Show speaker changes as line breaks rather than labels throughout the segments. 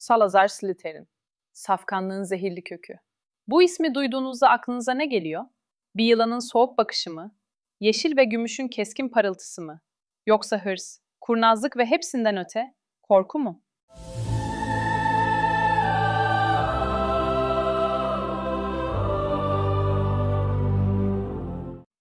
Salazar Slytherin. Safkanlığın zehirli kökü. Bu ismi duyduğunuzda aklınıza ne geliyor? Bir yılanın soğuk bakışı mı? Yeşil ve gümüşün keskin parıltısı mı? Yoksa hırs, kurnazlık ve hepsinden öte, korku mu?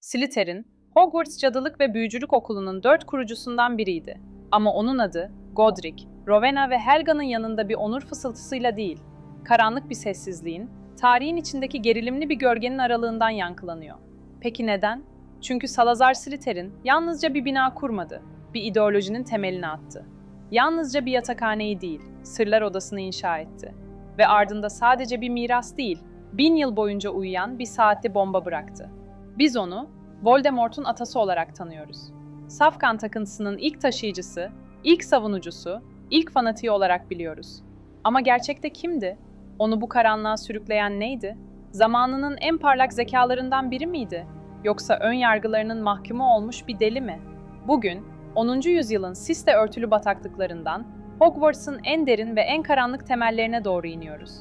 Slytherin, Hogwarts Cadılık ve Büyücülük Okulu'nun 4 kurucusundan biriydi. Ama onun adı, Godric, Rowena ve Helga'nın yanında bir onur fısıltısıyla değil, karanlık bir sessizliğin, tarihin içindeki gerilimli bir gölgenin aralığından yankılanıyor. Peki neden? Çünkü Salazar Slytherin yalnızca bir bina kurmadı, bir ideolojinin temelini attı. Yalnızca bir yatakhaneyi değil, sırlar odasını inşa etti. Ve ardında sadece bir miras değil, 1000 yıl boyunca uyuyan bir saatli bomba bıraktı. Biz onu, Voldemort'un atası olarak tanıyoruz. Safkan takıntısının ilk taşıyıcısı, ilk savunucusu, ilk fanatiği olarak biliyoruz. Ama gerçekte kimdi? Onu bu karanlığa sürükleyen neydi? Zamanının en parlak zekalarından biri miydi? Yoksa ön yargılarının mahkumu olmuş bir deli mi? Bugün, 10. yüzyılın sisle örtülü bataklıklarından Hogwarts'ın en derin ve en karanlık temellerine doğru iniyoruz.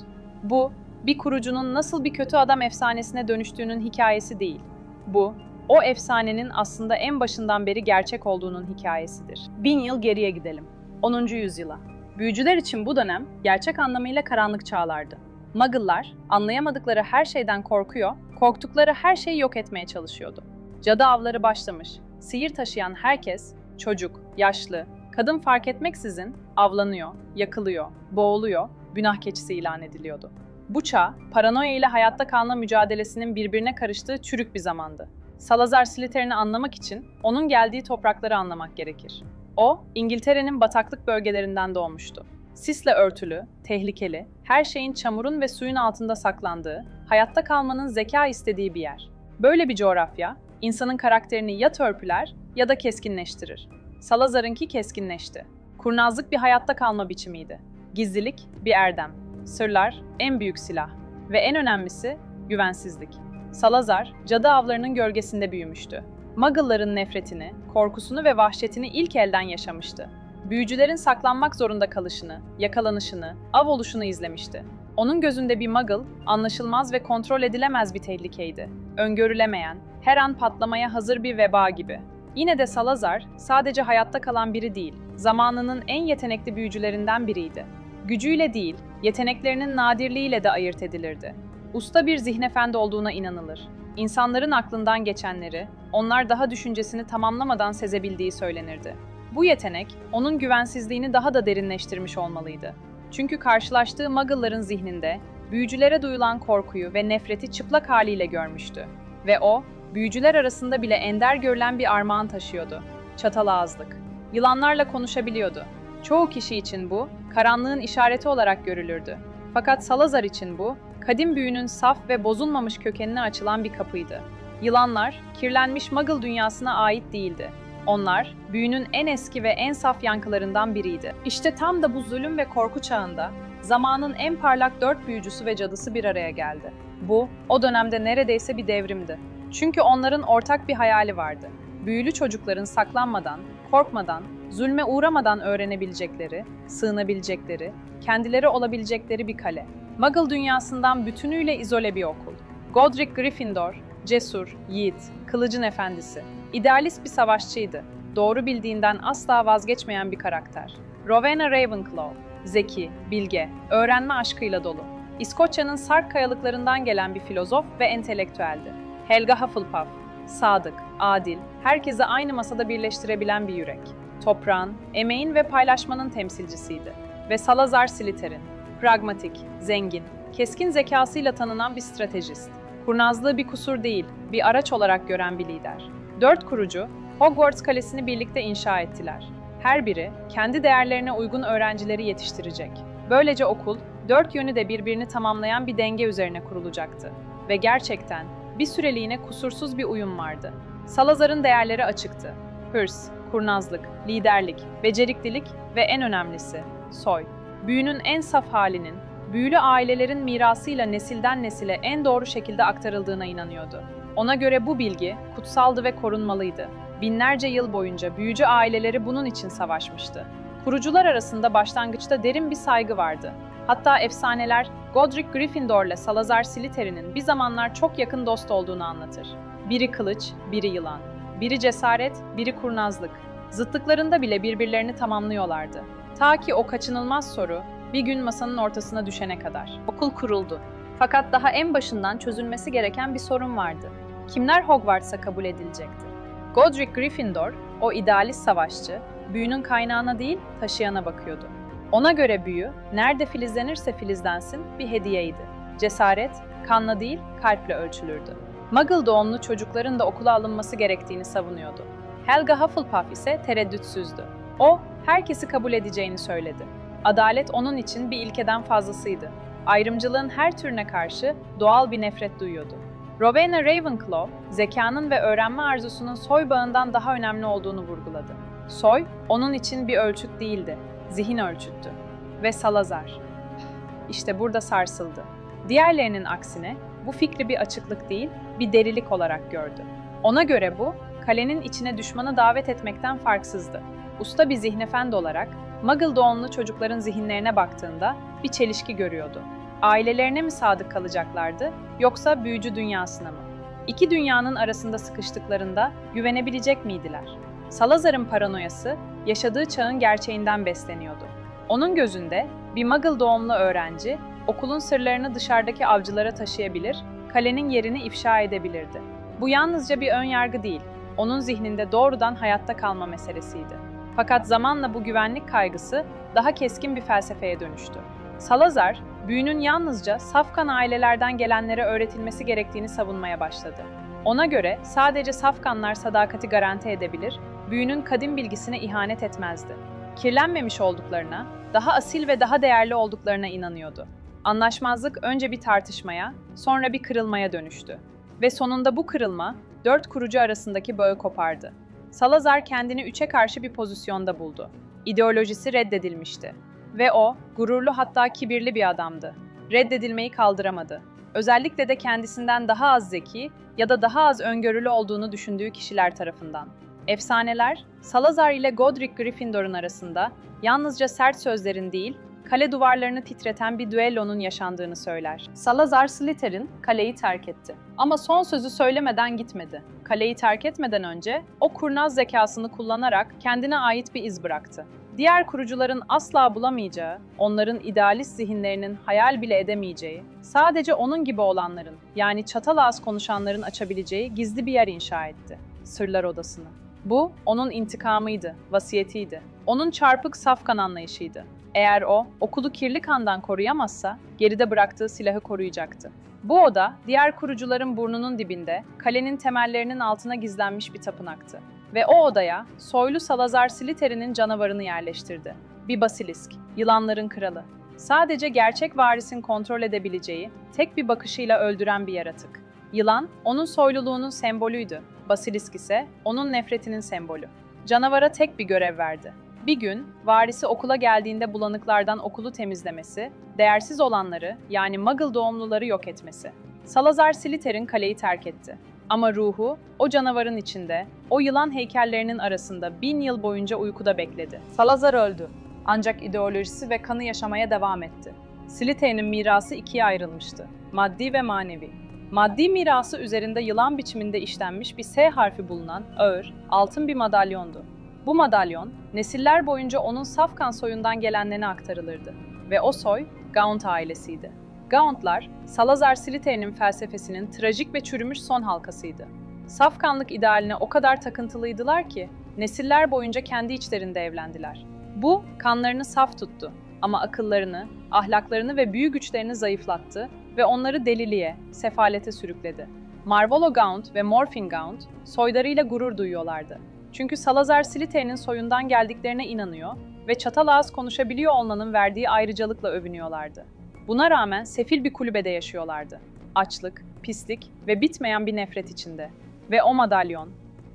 Bu, bir kurucunun nasıl bir kötü adam efsanesine dönüştüğünün hikayesi değil. Bu, o efsanenin aslında en başından beri gerçek olduğunun hikayesidir. 1000 yıl geriye gidelim. 10. yüzyıla. Büyücüler için bu dönem gerçek anlamıyla karanlık çağlardı. Muggle'lar anlayamadıkları her şeyden korkuyor, korktukları her şeyi yok etmeye çalışıyordu. Cadı avları başlamış. Sihir taşıyan herkes, çocuk, yaşlı, kadın fark etmeksizin avlanıyor, yakılıyor, boğuluyor, günah keçisi ilan ediliyordu. Bu çağ, paranoya ile hayatta kalma mücadelesinin birbirine karıştığı çürük bir zamandı. Salazar Slytherin'i anlamak için onun geldiği toprakları anlamak gerekir. O, İngiltere'nin bataklık bölgelerinden doğmuştu. Sisle örtülü, tehlikeli, her şeyin çamurun ve suyun altında saklandığı, hayatta kalmanın zeka istediği bir yer. Böyle bir coğrafya, insanın karakterini ya törpüler ya da keskinleştirir. Salazar'ınki keskinleşti. Kurnazlık bir hayatta kalma biçimiydi. Gizlilik bir erdem. Sırlar en büyük silah. Ve en önemlisi güvensizlik. Salazar, cadı avlarının gölgesinde büyümüştü. Muggle'ların nefretini, korkusunu ve vahşetini ilk elden yaşamıştı. Büyücülerin saklanmak zorunda kalışını, yakalanışını, av oluşunu izlemişti. Onun gözünde bir Muggle, anlaşılmaz ve kontrol edilemez bir tehlikeydi. Öngörülemeyen, her an patlamaya hazır bir veba gibi. Yine de Salazar, sadece hayatta kalan biri değil, zamanının en yetenekli büyücülerinden biriydi. Gücüyle değil, yeteneklerinin nadirliğiyle de ayırt edilirdi. Usta bir zihnefendi olduğuna inanılır. İnsanların aklından geçenleri, onlar daha düşüncesini tamamlamadan sezebildiği söylenirdi. Bu yetenek, onun güvensizliğini daha da derinleştirmiş olmalıydı. Çünkü karşılaştığı Muggle'ların zihninde, büyücülere duyulan korkuyu ve nefreti çıplak haliyle görmüştü. Ve o, büyücüler arasında bile ender görülen bir armağan taşıyordu. Çatalağızlık. Yılanlarla konuşabiliyordu. Çoğu kişi için bu, karanlığın işareti olarak görülürdü. Fakat Salazar için bu, kadim büyünün saf ve bozulmamış kökenine açılan bir kapıydı. Yılanlar, kirlenmiş Muggle dünyasına ait değildi. Onlar, büyünün en eski ve en saf yankılarından biriydi. İşte tam da bu zulüm ve korku çağında, zamanın en parlak 4 büyücüsü ve cadısı bir araya geldi. Bu, o dönemde neredeyse bir devrimdi. Çünkü onların ortak bir hayali vardı. Büyülü çocukların saklanmadan, korkmadan, zulme uğramadan öğrenebilecekleri, sığınabilecekleri, kendileri olabilecekleri bir kale. Muggle dünyasından bütünüyle izole bir okul. Godric Gryffindor, cesur, yiğit, kılıcın efendisi. İdealist bir savaşçıydı. Doğru bildiğinden asla vazgeçmeyen bir karakter. Rowena Ravenclaw, zeki, bilge, öğrenme aşkıyla dolu. İskoçya'nın sarp kayalıklarından gelen bir filozof ve entelektüeldi. Helga Hufflepuff, sadık, adil, herkesi aynı masada birleştirebilen bir yürek. Toprağın, emeğin ve paylaşmanın temsilcisiydi. Ve Salazar Slytherin, pragmatik, zengin, keskin zekasıyla tanınan bir stratejist. Kurnazlığı bir kusur değil, bir araç olarak gören bir lider. 4 kurucu, Hogwarts Kalesi'ni birlikte inşa ettiler. Her biri, kendi değerlerine uygun öğrencileri yetiştirecek. Böylece okul, 4 yönü de birbirini tamamlayan bir denge üzerine kurulacaktı. Ve gerçekten, bir süreliğine kusursuz bir uyum vardı. Salazar'ın değerleri açıktı. Hırs, kurnazlık, liderlik, beceriklilik ve en önemlisi, soy. Büyünün en saf halinin, büyülü ailelerin mirasıyla nesilden nesile en doğru şekilde aktarıldığına inanıyordu. Ona göre bu bilgi kutsaldı ve korunmalıydı. Binlerce yıl boyunca büyücü aileleri bunun için savaşmıştı. Kurucular arasında başlangıçta derin bir saygı vardı. Hatta efsaneler Godric Gryffindor ile Salazar Slytherin'in bir zamanlar çok yakın dost olduğunu anlatır. Biri kılıç, biri yılan. Biri cesaret, biri kurnazlık. Zıtlıklarında bile birbirlerini tamamlıyorlardı. Ta ki o kaçınılmaz soru bir gün masanın ortasına düşene kadar. Okul kuruldu. Fakat daha en başından çözülmesi gereken bir sorun vardı. Kimler Hogwarts'a kabul edilecekti? Godric Gryffindor, o idealist savaşçı, büyünün kaynağına değil, taşıyana bakıyordu. Ona göre büyü, nerede filizlenirse filizlensin bir hediyeydi. Cesaret, kanla değil, kalple ölçülürdü. Muggle doğumlu çocukların da okula alınması gerektiğini savunuyordu. Helga Hufflepuff ise tereddütsüzdü. O, herkesi kabul edeceğini söyledi. Adalet onun için bir ilkeden fazlasıydı. Ayrımcılığın her türüne karşı doğal bir nefret duyuyordu. Rowena Ravenclaw, zekanın ve öğrenme arzusunun soy bağından daha önemli olduğunu vurguladı. Soy, onun için bir ölçüt değildi, zihin ölçüttü. Ve Salazar. İşte burada sarsıldı. Diğerlerinin aksine bu fikri bir açıklık değil, bir delilik olarak gördü. Ona göre bu, kalenin içine düşmanı davet etmekten farksızdı. Usta bir zihnefendi olarak, Muggle doğumlu çocukların zihinlerine baktığında bir çelişki görüyordu. Ailelerine mi sadık kalacaklardı, yoksa büyücü dünyasına mı? İki dünyanın arasında sıkıştıklarında güvenebilecek miydiler? Salazar'ın paranoyası, yaşadığı çağın gerçeğinden besleniyordu. Onun gözünde bir Muggle doğumlu öğrenci, okulun sırlarını dışarıdaki avcılara taşıyabilir, kalenin yerini ifşa edebilirdi. Bu yalnızca bir önyargı değil, onun zihninde doğrudan hayatta kalma meselesiydi. Fakat zamanla bu güvenlik kaygısı daha keskin bir felsefeye dönüştü. Salazar, büyünün yalnızca safkan ailelerden gelenlere öğretilmesi gerektiğini savunmaya başladı. Ona göre sadece safkanlar sadakati garanti edebilir, büyünün kadim bilgisine ihanet etmezdi. Kirlenmemiş olduklarına, daha asil ve daha değerli olduklarına inanıyordu. Anlaşmazlık önce bir tartışmaya, sonra bir kırılmaya dönüştü. Ve sonunda bu kırılma, 4 kurucu arasındaki bağı kopardı. Salazar kendini 3'e karşı bir pozisyonda buldu. İdeolojisi reddedilmişti. Ve o, gururlu hatta kibirli bir adamdı. Reddedilmeyi kaldıramadı. Özellikle de kendisinden daha az zeki ya da daha az öngörülü olduğunu düşündüğü kişiler tarafından. Efsaneler, Salazar ile Godric Gryffindor'un arasında yalnızca sert sözlerin değil, kale duvarlarını titreten bir düellonun yaşandığını söyler. Salazar Slytherin kaleyi terk etti. Ama son sözü söylemeden gitmedi. Kaleyi terk etmeden önce o kurnaz zekasını kullanarak kendine ait bir iz bıraktı. Diğer kurucuların asla bulamayacağı, onların idealist zihinlerinin hayal bile edemeyeceği, sadece onun gibi olanların, yani çatal ağız konuşanların açabileceği gizli bir yer inşa etti. Sırlar Odası'nı. Bu, onun intikamıydı, vasiyetiydi. Onun çarpık safkan anlayışıydı. Eğer o, okulu kirli kandan koruyamazsa, geride bıraktığı silahı koruyacaktı. Bu oda, diğer kurucuların burnunun dibinde, kalenin temellerinin altına gizlenmiş bir tapınaktı. Ve o odaya, soylu Salazar Slytherin'in canavarını yerleştirdi. Bir basilisk, yılanların kralı. Sadece gerçek varisin kontrol edebileceği, tek bir bakışıyla öldüren bir yaratık. Yılan, onun soyluluğunun sembolüydü. Basilisk ise, onun nefretinin sembolü. Canavara tek bir görev verdi. Bir gün, varisi okula geldiğinde bulanıklardan okulu temizlemesi, değersiz olanları, yani Muggle doğumluları yok etmesi. Salazar Slytherin kaleyi terk etti. Ama ruhu, o canavarın içinde, o yılan heykellerinin arasında 1000 yıl boyunca uykuda bekledi. Salazar öldü. Ancak ideolojisi ve kanı yaşamaya devam etti. Slytherin'in mirası ikiye ayrılmıştı. Maddi ve manevi. Maddi mirası üzerinde yılan biçiminde işlenmiş bir S harfi bulunan ağır, altın bir madalyondu. Bu madalyon, nesiller boyunca onun Safkan soyundan gelenlerine aktarılırdı. Ve o soy, Gaunt ailesiydi. Gauntlar, Salazar Slytherin'in felsefesinin trajik ve çürümüş son halkasıydı. Safkanlık idealine o kadar takıntılıydılar ki, nesiller boyunca kendi içlerinde evlendiler. Bu, kanlarını saf tuttu ama akıllarını, ahlaklarını ve büyü güçlerini zayıflattı ve onları deliliğe, sefalete sürükledi. Marvolo Gaunt ve Morfin Gaunt, soylarıyla gurur duyuyorlardı. Çünkü Salazar Slytherin'in soyundan geldiklerine inanıyor ve çatal ağız konuşabiliyor olmanın verdiği ayrıcalıkla övünüyorlardı. Buna rağmen sefil bir kulübede yaşıyorlardı. Açlık, pislik ve bitmeyen bir nefret içinde. Ve o madalyon,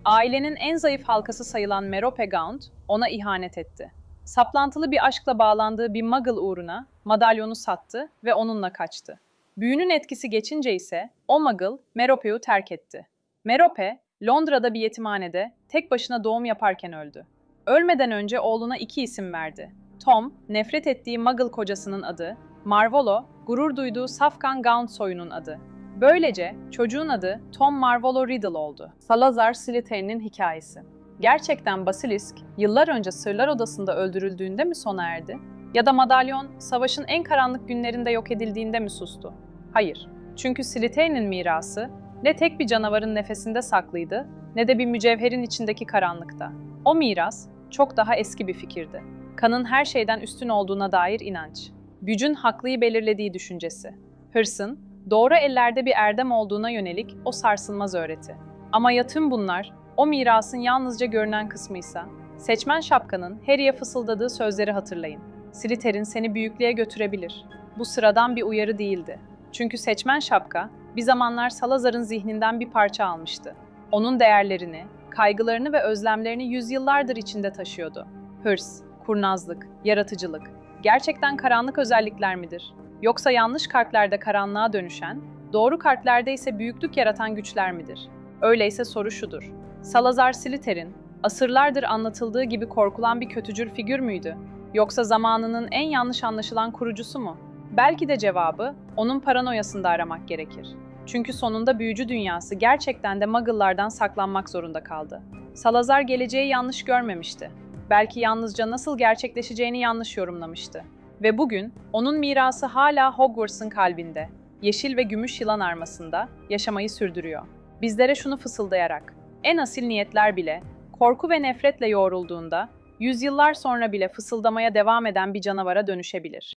ailenin en zayıf halkası sayılan Merope Gaunt, ona ihanet etti. Saplantılı bir aşkla bağlandığı bir Muggle uğruna madalyonu sattı ve onunla kaçtı. Büyünün etkisi geçince ise o Muggle Merope'yu terk etti. Merope, Londra'da bir yetimhanede tek başına doğum yaparken öldü. Ölmeden önce oğluna 2 isim verdi. Tom, nefret ettiği Muggle kocasının adı, Marvolo, gurur duyduğu safkan Gaunt soyunun adı. Böylece çocuğun adı Tom Marvolo Riddle oldu. Salazar Slytherin'in hikayesi. Gerçekten Basilisk, yıllar önce Sırlar Odası'nda öldürüldüğünde mi sona erdi? Ya da madalyon, savaşın en karanlık günlerinde yok edildiğinde mi sustu? Hayır. Çünkü Slytherin'in mirası, ne tek bir canavarın nefesinde saklıydı, ne de bir mücevherin içindeki karanlıkta. O miras, çok daha eski bir fikirdi. Kanın her şeyden üstün olduğuna dair inanç. Gücün haklıyı belirlediği düşüncesi. Hırsın, doğru ellerde bir erdem olduğuna yönelik o sarsılmaz öğreti. Ama ya tüm bunlar, o mirasın yalnızca görünen kısmıysa? Seçmen şapkanın Harry'e fısıldadığı sözleri hatırlayın. Slytherin seni büyüklüğe götürebilir. Bu sıradan bir uyarı değildi. Çünkü seçmen şapka, bir zamanlar Salazar'ın zihninden bir parça almıştı. Onun değerlerini, kaygılarını ve özlemlerini yüzyıllardır içinde taşıyordu. Hırs, kurnazlık, yaratıcılık, gerçekten karanlık özellikler midir? Yoksa yanlış kalplerde karanlığa dönüşen, doğru kalplerde ise büyüklük yaratan güçler midir? Öyleyse soru şudur. Salazar Slytherin, asırlardır anlatıldığı gibi korkulan bir kötücül figür müydü? Yoksa zamanının en yanlış anlaşılan kurucusu mu? Belki de cevabı onun paranoyasında aramak gerekir. Çünkü sonunda büyücü dünyası gerçekten de Muggle'lardan saklanmak zorunda kaldı. Salazar geleceği yanlış görmemişti. Belki yalnızca nasıl gerçekleşeceğini yanlış yorumlamıştı. Ve bugün onun mirası hala Hogwarts'ın kalbinde, yeşil ve gümüş yılan armasında yaşamayı sürdürüyor. Bizlere şunu fısıldayarak, en asil niyetler bile korku ve nefretle yoğrulduğunda, yüzyıllar sonra bile fısıldamaya devam eden bir canavara dönüşebilir.